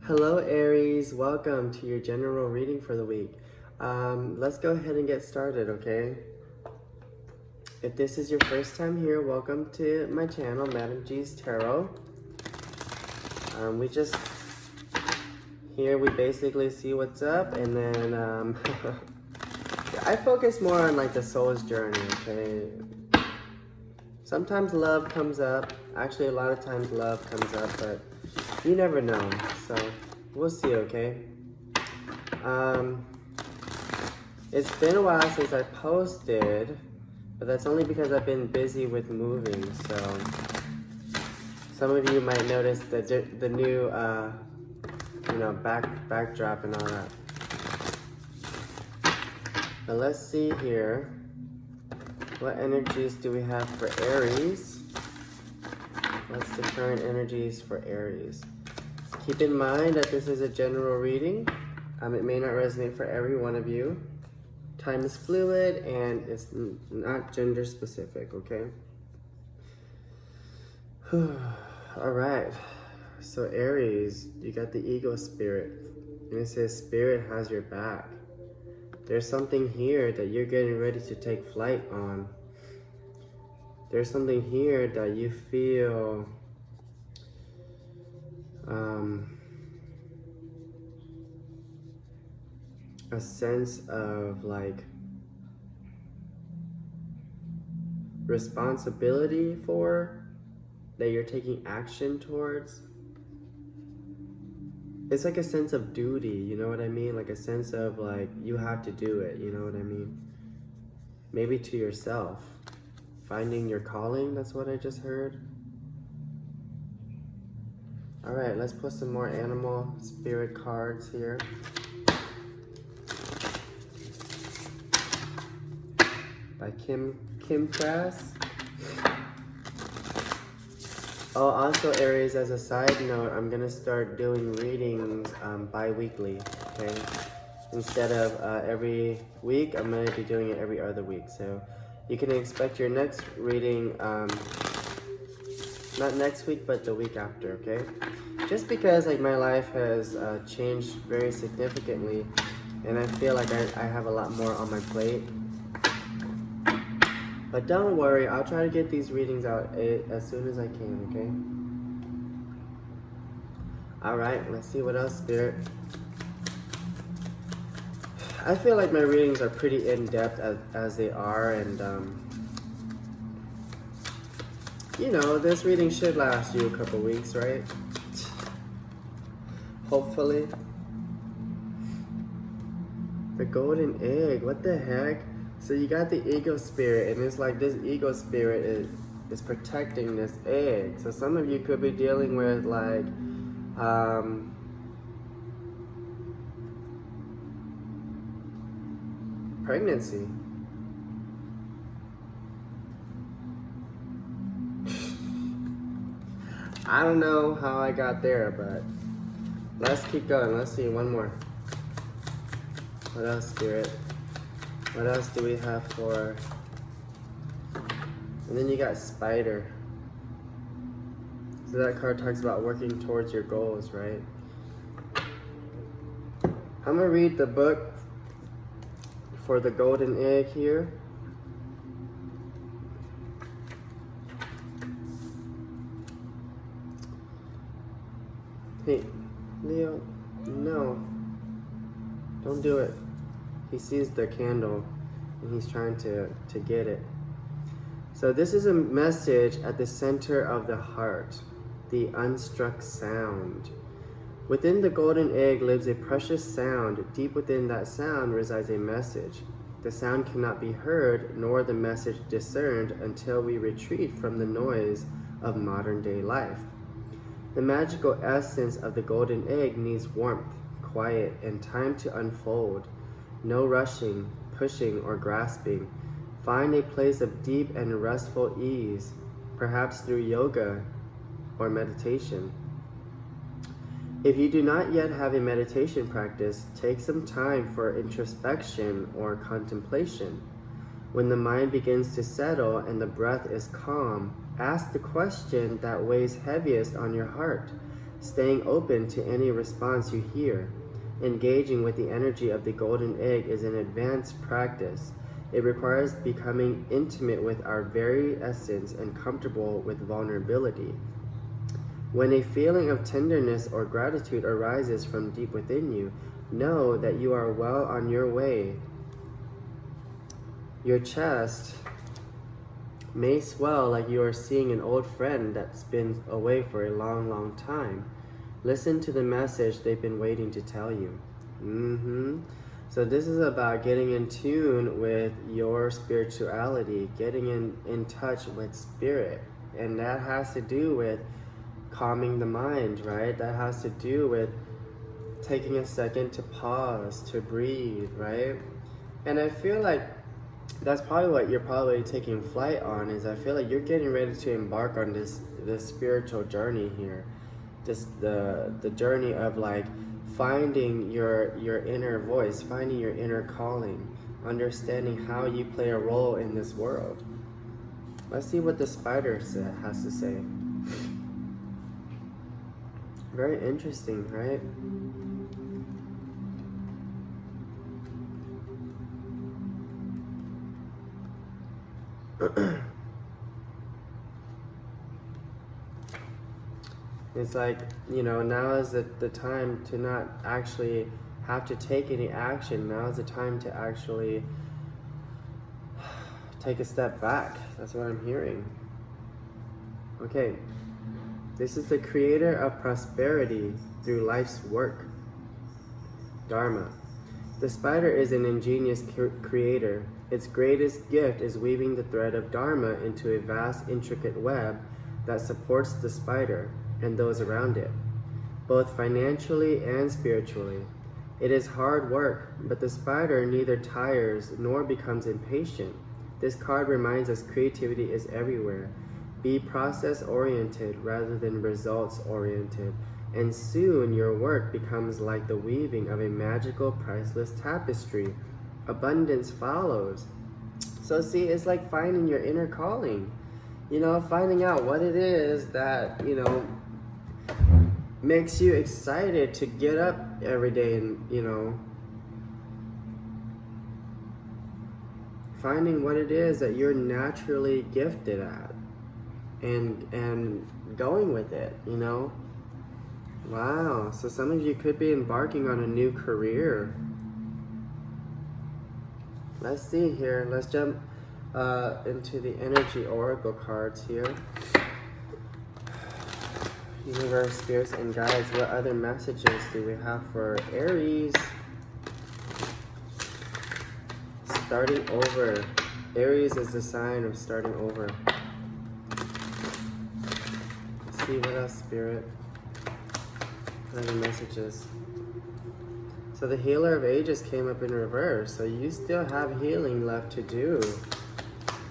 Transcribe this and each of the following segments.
Hello Aries, welcome to your general reading for the week. Let's go ahead and get started, okay? If this is your first time here, welcome to my channel, Ms.G's Tarot. We basically see what's up, and then I focus more on like the soul's journey, okay? Sometimes love comes up, actually a lot of times love comes up, but you never know, so we'll see, okay? It's been a while since I posted, but that's only because I've been busy with moving, so some of you might notice the new, backdrop and all that. But let's see here. What energies do we have for Aries? What's the current energies for Aries? Keep in mind that this is a general reading. It may not resonate for every one of you. Time is fluid and it's not gender specific, okay? All right. So Aries, you got the ego spirit. And it says spirit has your back. There's something here that you're getting ready to take flight on. There's something here that you feel a sense of like responsibility for, that you're taking action towards. It's like a sense of duty, you know what I mean? Like a sense of like, you have to do it, you know what I mean? Maybe to yourself. Finding your calling, that's what I just heard. All right, let's put some more animal spirit cards here. By Kim Press. Oh, also Aries, as a side note, I'm gonna start doing readings bi-weekly, okay? Instead of every week, I'm gonna be doing it every other week. So you can expect your next reading, not next week, but the week after, okay? Just because like my life has changed very significantly, and I feel like I have a lot more on my plate. But don't worry, I'll try to get these readings out as soon as I can, okay? All right, let's see what else, Spirit. I feel like my readings are pretty in-depth as they are, and this reading should last you a couple weeks, right? Hopefully. The golden egg, what the heck? So you got the ego spirit, and it's like this ego spirit is protecting this egg. So some of you could be dealing with like pregnancy. I don't know how I got there, but let's keep going. Let's see, one more. What else, Spirit? What else do we have for? And then you got Spider. So that card talks about working towards your goals, right? I'm gonna read the book for the golden egg here. Hey, Leo, no. Don't do it. He sees the candle and he's trying to get it. So this is a message at the center of the heart, the unstruck sound. Within the golden egg lives a precious sound. Deep within that sound resides a message. The sound cannot be heard nor the message discerned until we retreat from the noise of modern day life. The magical essence of the golden egg needs warmth, quiet, and time to unfold. No rushing, pushing, or grasping. Find a place of deep and restful ease, perhaps through yoga or meditation. If you do not yet have a meditation practice, take some time for introspection or contemplation. When the mind begins to settle and the breath is calm, ask the question that weighs heaviest on your heart. staying open to any response you hear. Engaging with the energy of the golden egg is an advanced practice. It requires becoming intimate with our very essence and comfortable with vulnerability. When a feeling of tenderness or gratitude arises from deep within you, know that you are well on your way. Your chest may swell like you are seeing an old friend that's been away for a long, long time. Listen to the message they've been waiting to tell you. So this is about getting in tune with your spirituality, getting in touch with spirit. And that has to do with calming the mind, right? That has to do with taking a second to pause, to breathe, right? And I feel like that's probably what you're probably taking flight on, is I feel like you're getting ready to embark on this spiritual journey here. Just the journey of like finding your inner voice, finding your inner calling, understanding how you play a role in this world. Let's see what the spider has to say. Very interesting, right? It's like, you know, now is the time to not actually have to take any action. Now is the time to actually take a step back. That's what I'm hearing. Okay. This is the creator of prosperity through life's work. Dharma. The spider is an ingenious creator. Its greatest gift is weaving the thread of Dharma into a vast, intricate web that supports the spider and those around it, both financially and spiritually. It is hard work, but the spider neither tires nor becomes impatient. This card reminds us creativity is everywhere. Be process-oriented rather than results-oriented, and soon your work becomes like the weaving of a magical, priceless tapestry. Abundance follows. So see, it's like finding your inner calling. You know, finding out what it is that, you know, makes you excited to get up every day, and, you know, finding what it is that you're naturally gifted at. And going with it, you know. Wow, so some of you could be embarking on a new career. Let's see here. Let's jump into the energy oracle cards here. Universe, spirits, and guides. What other messages do we have for Aries? Starting over. Aries is the sign of starting over. See what else, Spirit. Other messages. So the Healer of Ages came up in reverse. So you still have healing left to do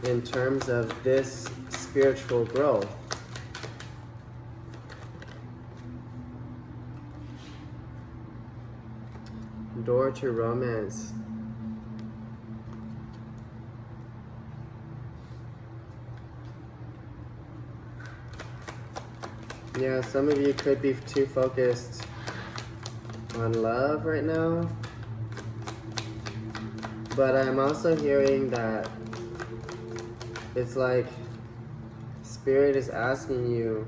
in terms of this spiritual growth. Door to romance. Yeah, some of you could be too focused on love right now. But I'm also hearing that it's like Spirit is asking you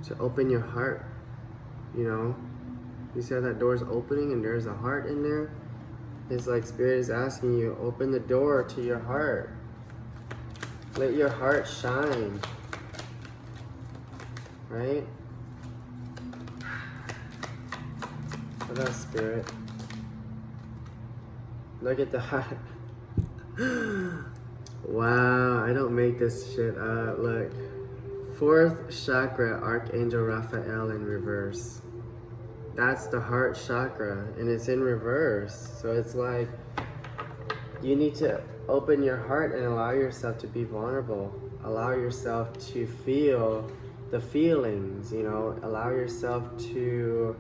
to open your heart, you know? You see how that door's opening and there's a heart in there? It's like Spirit is asking you, open the door to your heart. Let your heart shine. Right? What else, Spirit? Look at the heart. Wow, I don't make this shit up. Look. 4th chakra, Archangel Raphael in reverse. That's the heart chakra, and it's in reverse. So it's like you need to open your heart and allow yourself to be vulnerable. Allow yourself to feel the feelings, you know, allow yourself to,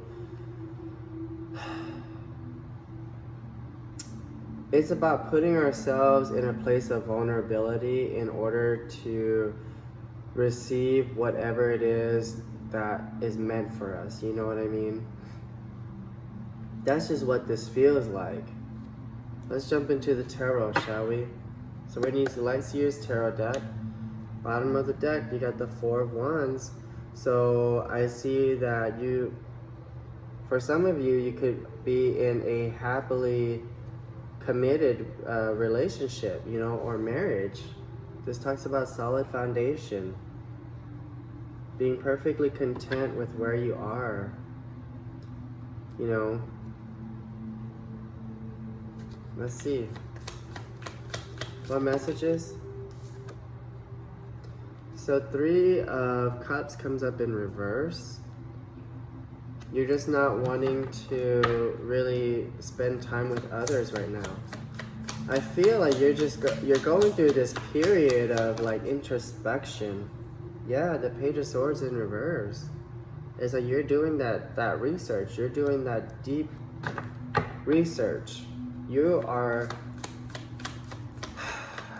it's about putting ourselves in a place of vulnerability in order to receive whatever it is that is meant for us. You know what I mean? That's just what this feels like. Let's jump into the tarot, shall we? So we're going to use the Light Seer's tarot deck. Bottom of the deck, you got the Four of Wands. So I see that you, for some of you, you could be in a happily committed relationship, you know, or marriage. This talks about solid foundation, being perfectly content with where you are, you know. Let's see. What messages? So Three of Cups comes up in reverse. You're just not wanting to really spend time with others right now. I feel like you're going through this period of like introspection. Yeah, the Page of Swords in reverse. It's like you're doing that research. You're doing that deep research. You are,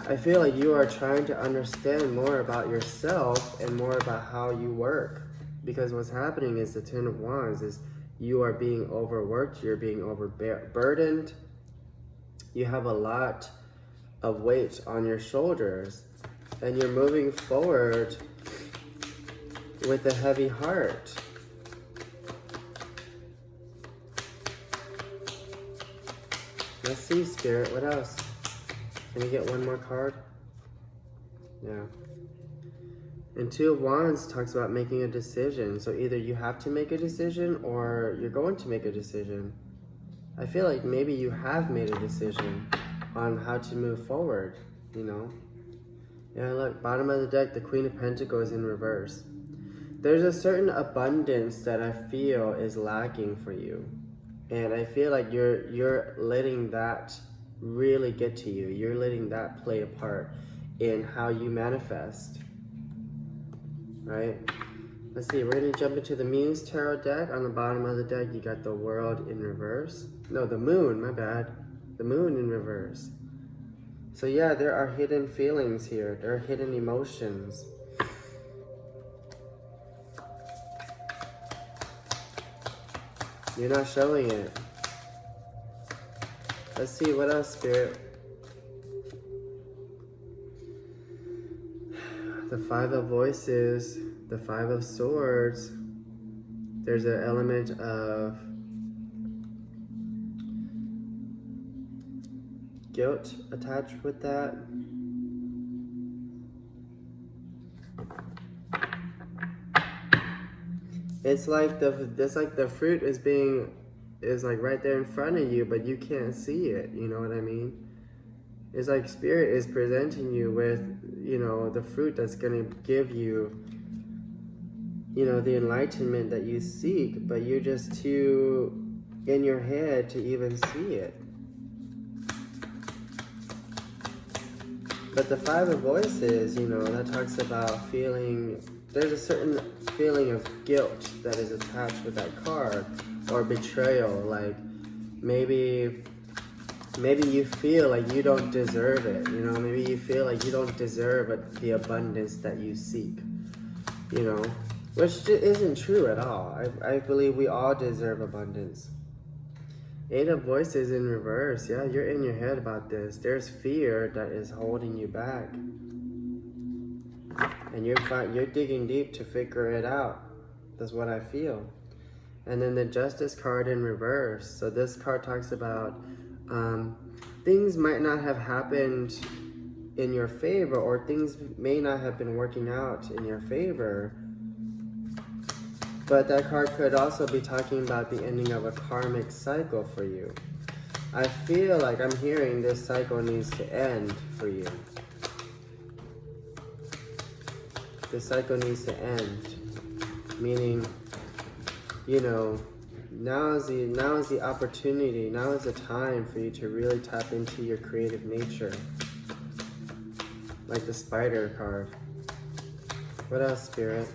I feel like you are trying to understand more about yourself and more about how you work. Because what's happening is the Ten of Wands is you are being overworked, you're being overburdened. You have a lot of weight on your shoulders and you're moving forward with a heavy heart. Let's see, Spirit, what else? Can we get one more card? Yeah. And Two of Wands talks about making a decision. So either you have to make a decision or you're going to make a decision. I feel like maybe you have made a decision on how to move forward, you know? Yeah, look, bottom of the deck, the Queen of Pentacles in reverse. There's a certain abundance that I feel is lacking for you. And I feel like you're letting that really get to you. You're letting that play a part in how you manifest. Right? Let's see, we're going to jump into the Muse tarot deck. On the bottom of the deck, you got the World in reverse. No, the Moon, my bad. The Moon in reverse. So yeah, there are hidden feelings here. There are hidden emotions. You're not showing it. Let's see, what else, Spirit? The Five of Voices, the Five of Swords. There's an element of guilt attached with that. It's like the fruit is like right there in front of you, but you can't see it. You know what I mean? It's like Spirit is presenting you with, you know, the fruit that's gonna give you, you know, the enlightenment that you seek, but you're just too in your head to even see it. But the Five of Voices, you know, that talks about feeling, there's a certain feeling of guilt that is attached with that card, or betrayal. Like maybe you feel like you don't deserve it, you know, maybe you feel like you don't deserve the abundance that you seek, you know, which isn't true at all. I believe we all deserve abundance. Eight of Voices in reverse. Yeah, you're in your head about this. There's fear that is holding you back. And you're digging deep to figure it out. That's what I feel. And then the Justice card in reverse. So this card talks about things might not have happened in your favor, or things may not have been working out in your favor. But that card could also be talking about the ending of a karmic cycle for you. I feel like I'm hearing this cycle needs to end for you. This cycle needs to end. Meaning, you know, now is the opportunity, now is the time for you to really tap into your creative nature. Like the Spider card. What else, Spirit?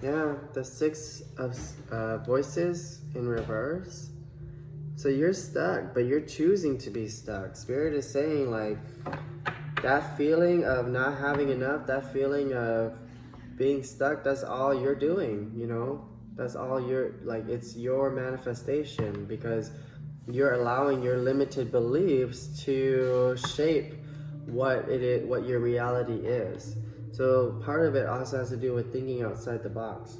Yeah, the Six of Voices in reverse. So you're stuck, but you're choosing to be stuck. Spirit is saying, like, that feeling of not having enough, that feeling of being stuck, that's all you're doing, you know? That's all you're, like, it's your manifestation, because you're allowing your limited beliefs to shape what it is, what your reality is. So part of it also has to do with thinking outside the box.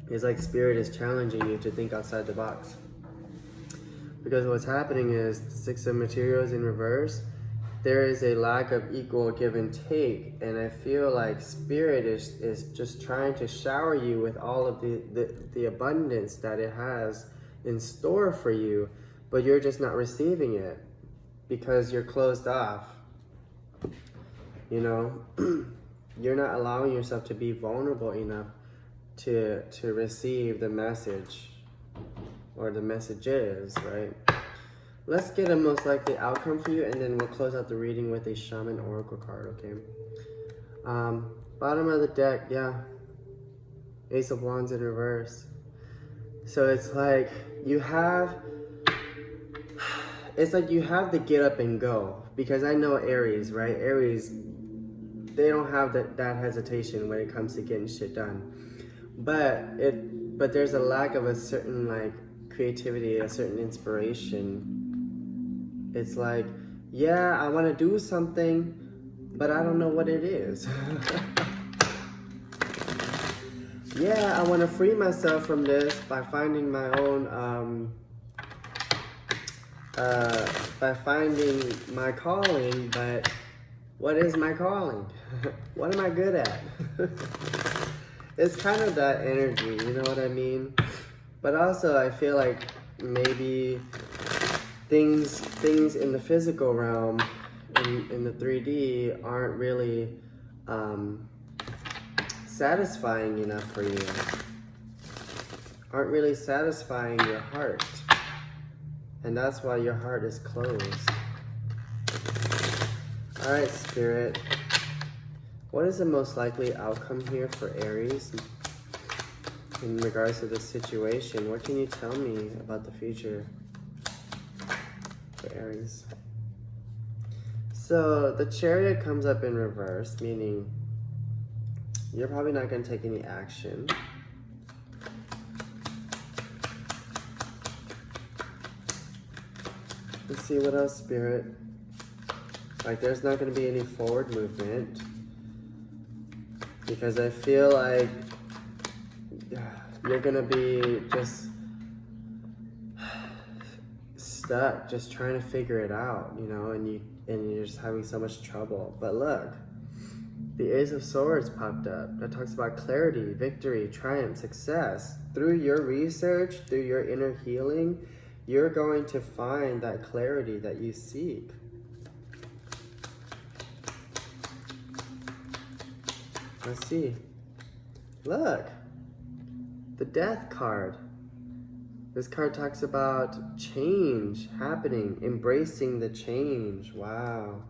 It's like Spirit is challenging you to think outside the box. Because what's happening is the Six of Materials in reverse, there is a lack of equal give and take, and I feel like Spirit is just trying to shower you with all of the abundance that it has in store for you, but you're just not receiving it because you're closed off. You know, you're not allowing yourself to be vulnerable enough to receive the message or the messages, right? Let's get a most likely outcome for you, and then we'll close out the reading with a Shaman Oracle card, okay? Bottom of the deck, yeah. Ace of Wands in reverse. So it's like you have to get up and go. Because I know Aries, right? Aries, they don't have that hesitation when it comes to getting shit done. But there's a lack of a certain like creativity, a certain inspiration. It's like, yeah, I want to do something, but I don't know what it is. Yeah, I want to free myself from this by finding my own, by finding my calling, but what is my calling? What am I good at? It's kind of that energy, you know what I mean? But also I feel like maybe things in the physical realm, in the 3D, aren't really satisfying enough for you. Aren't really satisfying your heart. And that's why your heart is closed. Alright, Spirit. What is the most likely outcome here for Aries in regards to this situation? What can you tell me about the future for Aries? So the Chariot comes up in reverse, meaning you're probably not going to take any action. Let's see what else, Spirit. Like, there's not going to be any forward movement. Because I feel like you're going to be just stuck, just trying to figure it out, you know, and you're just having so much trouble. But look, the Ace of Swords popped up. That talks about clarity, victory, triumph, success. Through your research, through your inner healing, you're going to find that clarity that you seek. Let's see. Look, the Death card. This card talks about change happening, embracing the change. Wow.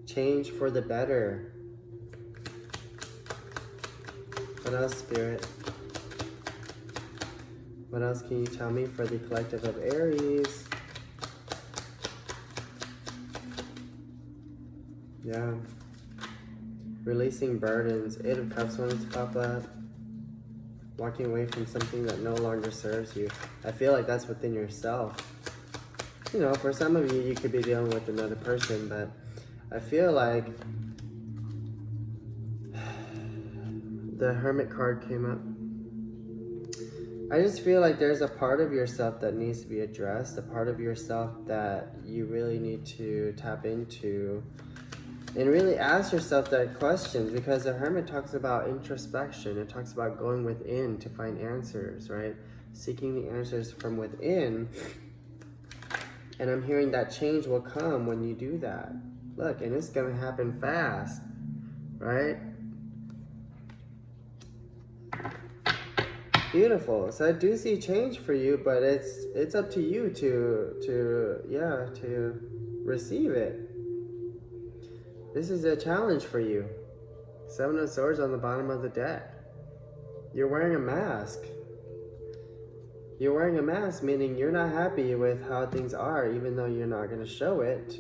Change for the better. What else, Spirit? What else can you tell me for the collective of Aries? Yeah. Releasing burdens. Eight of Cups wanted to pop up. Walking away from something that no longer serves you. I feel like that's within yourself. You know, for some of you, you could be dealing with another person, but I feel like the Hermit card came up. I just feel like there's a part of yourself that needs to be addressed, a part of yourself that you really need to tap into and really ask yourself that questions, because the Hermit talks about introspection. It talks about going within to find answers, right? Seeking the answers from within. And I'm hearing that change will come when you do that. Look, and it's going to happen fast, right? Beautiful. So I do see change for you, but it's up to you to receive it. This is a challenge for you. Seven of Swords on the bottom of the deck. You're wearing a mask. You're wearing a mask, meaning you're not happy with how things are, even though you're not going to show it.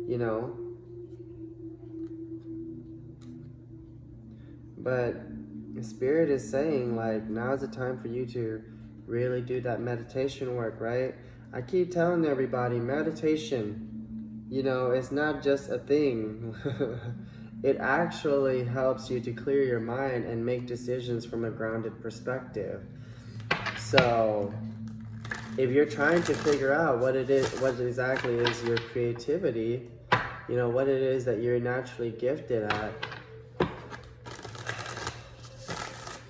You know, But the Spirit is saying, like, now's the time for you to really do that meditation work, right? I keep telling everybody, meditation, you know, it's not just a thing. It actually helps you to clear your mind and make decisions from a grounded perspective. So if you're trying to figure out what exactly is your creativity, you know, what it is that you're naturally gifted at,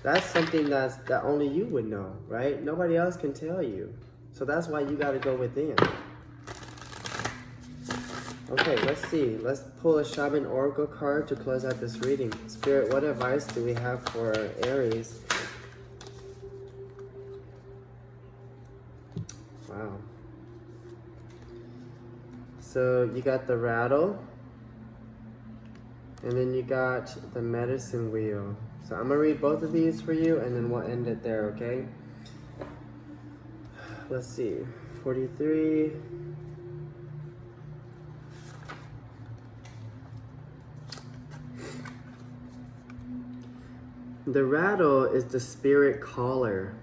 that's something that only you would know, right? Nobody else can tell you. So that's why you got to go within. Okay, let's see. Let's pull a Shaman Oracle card to close out this reading. Spirit, what advice do we have for Aries? Wow. So you got the rattle, and then you got the medicine wheel. So I'm going to read both of these for you, and then we'll end it there, okay? Let's see. 43. The rattle is the spirit caller,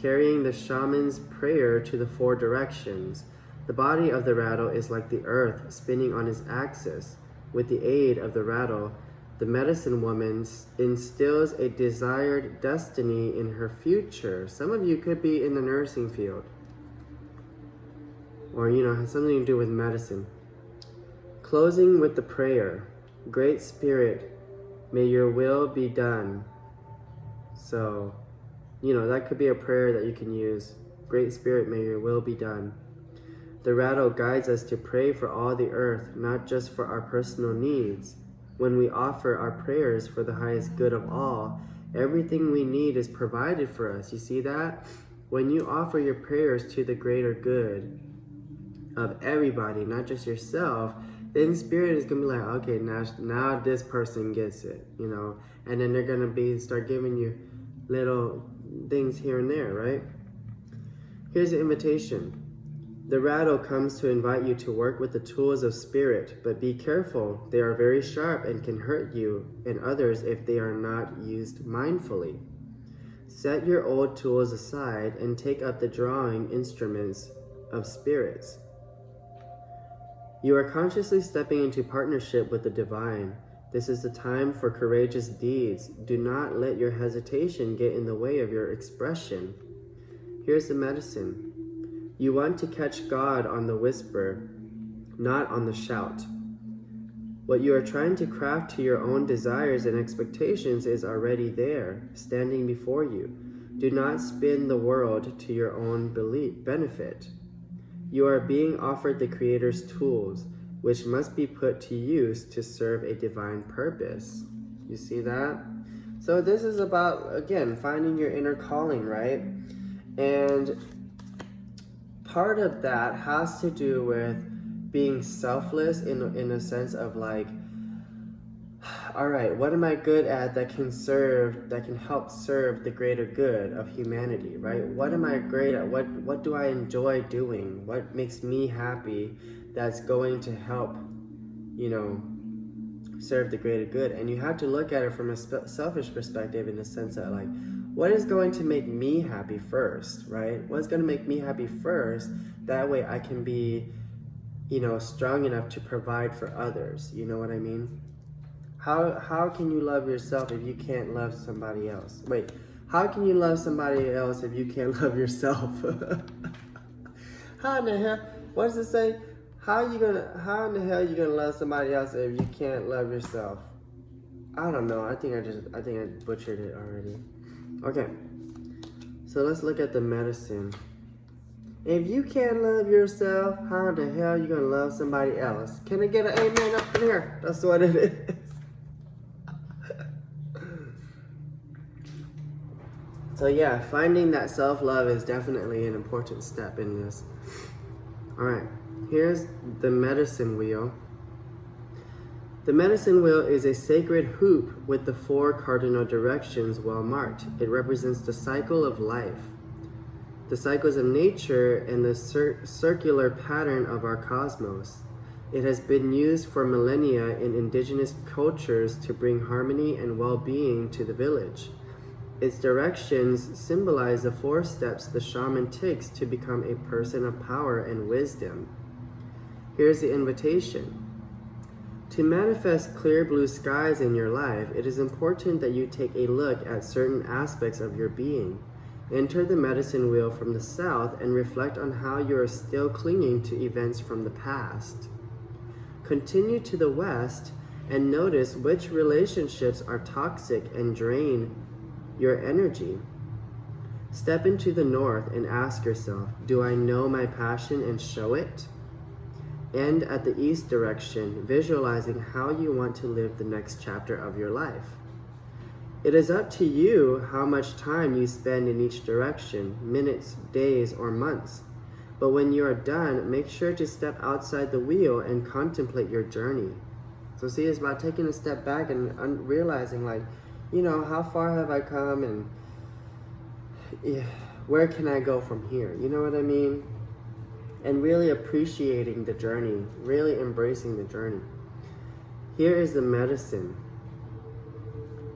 carrying the shaman's prayer to the four directions. The body of the rattle is like the earth, spinning on its axis. With the aid of the rattle, the medicine woman instills a desired destiny in her future. Some of you could be in the nursing field, or, you know, has something to do with medicine. Closing with the prayer, Great Spirit, may your will be done. So, you know, that could be a prayer that you can use. Great Spirit, may your will be done. The rattle guides us to pray for all the earth, not just for our personal needs. When we offer our prayers for the highest good of all, everything we need is provided for us. You see that? When you offer your prayers to the greater good of everybody, not just yourself, then Spirit is going to be like, okay, now this person gets it, you know, and then they're going to start giving you little things here and there, right? Here's the invitation. The rattle comes to invite you to work with the tools of Spirit, but be careful. They are very sharp and can hurt you and others if they are not used mindfully. Set your old tools aside and take up the drawing instruments of spirits. You are consciously stepping into partnership with the divine. This is the time for courageous deeds. Do not let your hesitation get in the way of your expression. Here's the medicine. You want to catch God on the whisper, not on the shout. What you are trying to craft to your own desires and expectations is already there, standing before you. Do not spin the world to your own benefit. You are being offered the Creator's tools, which must be put to use to serve a divine purpose. You see that? So this is about, again, finding your inner calling, right? And part of that has to do with being selfless in a sense of like, all right, what am I good at that can help serve the greater good of humanity, right? What am I great at? What do I enjoy doing? What makes me happy that's going to help, you know, serve the greater good? And you have to look at it from a selfish perspective in the sense that, like, what is going to make me happy first, right? What's going to make me happy first? That way I can be, you know, strong enough to provide for others. You know what I mean? How can you love yourself if you can't love somebody else? Wait, how can you love somebody else if you can't love yourself? How in the hell? What does it say? How in the hell are you gonna love somebody else if you can't love yourself? I don't know. I think I butchered it already. Okay. So let's look at the medicine. If you can't love yourself, how in the hell are you gonna love somebody else? Can I get an amen up in here? That's what it is. So yeah, finding that self-love is definitely an important step in this. All right, here's the medicine wheel. The medicine wheel is a sacred hoop with the 4 cardinal directions well marked. It represents the cycle of life, the cycles of nature, and the circular pattern of our cosmos. It has been used for millennia in indigenous cultures to bring harmony and well-being to the village. Its directions symbolize the 4 steps the shaman takes to become a person of power and wisdom. Here's the invitation. To manifest clear blue skies in your life, it is important that you take a look at certain aspects of your being. Enter the medicine wheel from the south and reflect on how you are still clinging to events from the past. Continue to the west and notice which relationships are toxic and drain your energy. Step into the north and ask yourself, do I know my passion and show it? And at the east direction, visualizing how you want to live the next chapter of your life. It is up to you how much time you spend in each direction, minutes, days, or months. But when you are done, make sure to step outside the wheel and contemplate your journey. So see, it's about taking a step back and realizing, like, you know, how far have I come and where can I go from here? You know what I mean? And really appreciating the journey, really embracing the journey. Here is the medicine.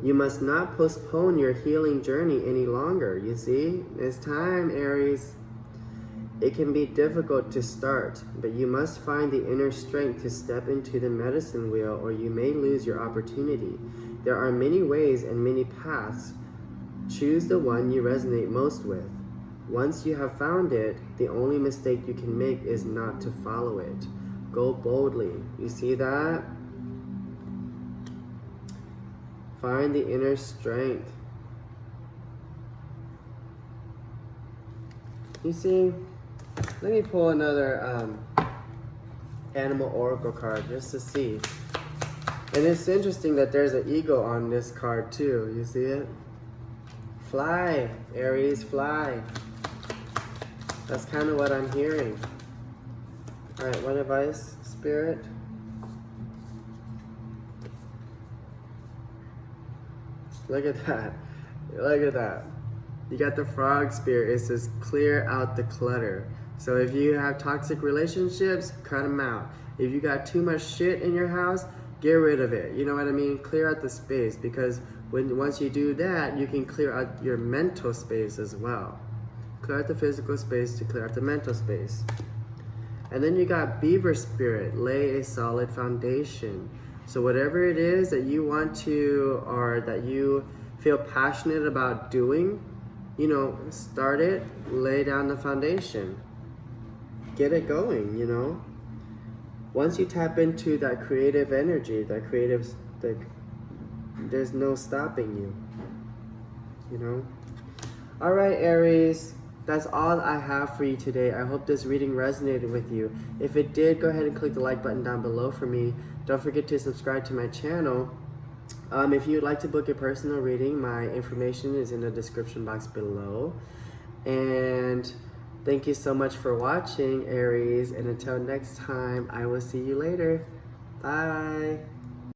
You must not postpone your healing journey any longer. You see, it's time, Aries. It can be difficult to start, but you must find the inner strength to step into the medicine wheel, or you may lose your opportunity. There are many ways and many paths. Choose the one you resonate most with. Once you have found it, the only mistake you can make is not to follow it. Go boldly. You see that? Find the inner strength. You see? Let me pull another animal oracle card just to see. And it's interesting that there's an eagle on this card too. You see it? Fly, Aries, fly. That's kind of what I'm hearing. All right, what advice, Spirit? Look at that. Look at that. You got the frog spirit. It says clear out the clutter. So if you have toxic relationships, cut them out. If you got too much shit in your house, get rid of it. You know what I mean? Clear out the space, because once you do that, you can clear out your mental space as well. Clear out the physical space to clear out the mental space. And then you got beaver spirit, lay a solid foundation. So whatever it is that you want to, or that you feel passionate about doing, you know, start it, lay down the foundation. Get it going, you know. Once you tap into that creative energy, there's no stopping you, you know. All right, Aries, that's all I have for you today. I hope this reading resonated with you. If it did, go ahead and click the like button down below for me. Don't forget to subscribe to my channel. If you'd like to book a personal reading, my information is in the description box below. And thank you so much for watching, Aries. And until next time, I will see you later. Bye.